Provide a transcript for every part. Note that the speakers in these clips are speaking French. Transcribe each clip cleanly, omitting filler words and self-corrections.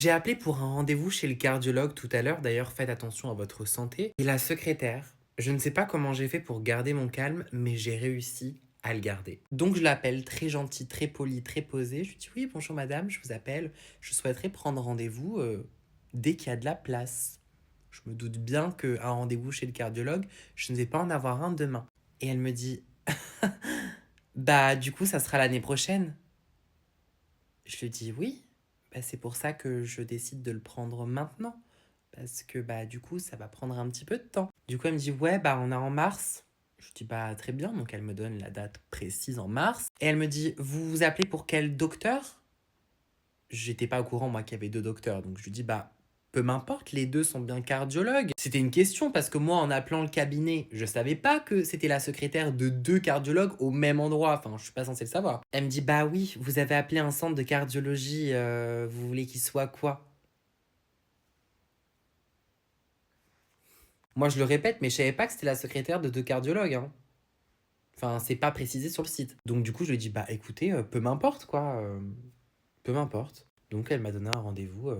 J'ai appelé pour un rendez-vous chez le cardiologue tout à l'heure, d'ailleurs faites attention à votre santé. Et la secrétaire, je ne sais pas comment j'ai fait pour garder mon calme, mais j'ai réussi à le garder. Donc je l'appelle très gentil, très poli, très posé. Je lui dis oui, bonjour madame, je vous appelle. Je souhaiterais prendre rendez-vous dès qu'il y a de la place. Je me doute bien qu'un rendez-vous chez le cardiologue, je ne vais pas en avoir un demain. Et elle me dit, bah du coup ça sera l'année prochaine. Je lui dis oui, bah, c'est pour ça que je décide de le prendre maintenant. Parce que bah du coup ça va prendre un petit peu de temps. Du coup elle me dit ouais bah on est en mars. Je dis bah très bien, donc elle me donne la date précise en mars. Et elle me dit vous vous appelez pour quel docteur? J'étais pas au courant moi qu'il y avait deux docteurs, donc je lui dis bah peu m'importe, les deux sont bien cardiologues. C'était une question parce que moi en appelant le cabinet, je savais pas que c'était la secrétaire de deux cardiologues au même endroit, enfin je suis pas censé le savoir. Elle me dit bah oui, vous avez appelé un centre de cardiologie, vous voulez qu'il soit quoi? Moi je le répète, mais je savais pas que c'était la secrétaire de deux cardiologues, hein. Enfin, c'est pas précisé sur le site. Donc du coup, je lui ai dit, bah écoutez, peu m'importe quoi, peu m'importe. Donc elle m'a donné un rendez-vous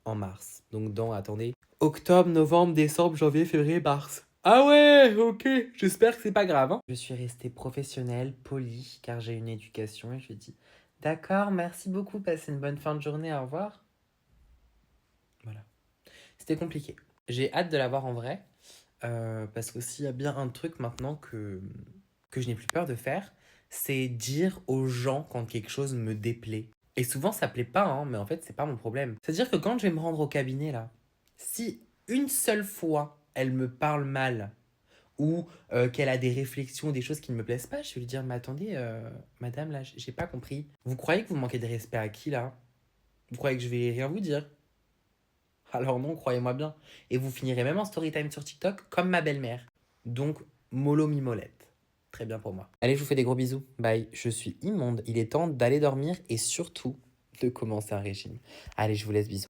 en mars. Donc dans, attendez, octobre, novembre, décembre, janvier, février, mars. Ah ouais, ok, j'espère que c'est pas grave, hein. Je suis restée professionnelle, polie, car j'ai une éducation et je lui ai dit, d'accord, merci beaucoup, passez une bonne fin de journée, au revoir. Voilà. C'était compliqué. J'ai hâte de la voir en vrai, parce qu'aussi, il y a bien un truc maintenant que je n'ai plus peur de faire, c'est dire aux gens quand quelque chose me déplaît. Et souvent, ça plaît pas, hein, mais en fait, c'est pas mon problème. C'est-à-dire que quand je vais me rendre au cabinet, là, si une seule fois, elle me parle mal, ou qu'elle a des réflexions, des choses qui ne me plaisent pas, je vais lui dire, mais attendez, madame, là, j'ai pas compris. Vous croyez que vous manquez de respect à qui, là? Vous croyez que je vais rien vous dire? Alors non, croyez-moi bien. Et vous finirez même en story time sur TikTok comme ma belle-mère. Donc, mollo mimolette. Très bien pour moi. Allez, je vous fais des gros bisous. Bye. Je suis immonde. Il est temps d'aller dormir et surtout de commencer un régime. Allez, je vous laisse bisous.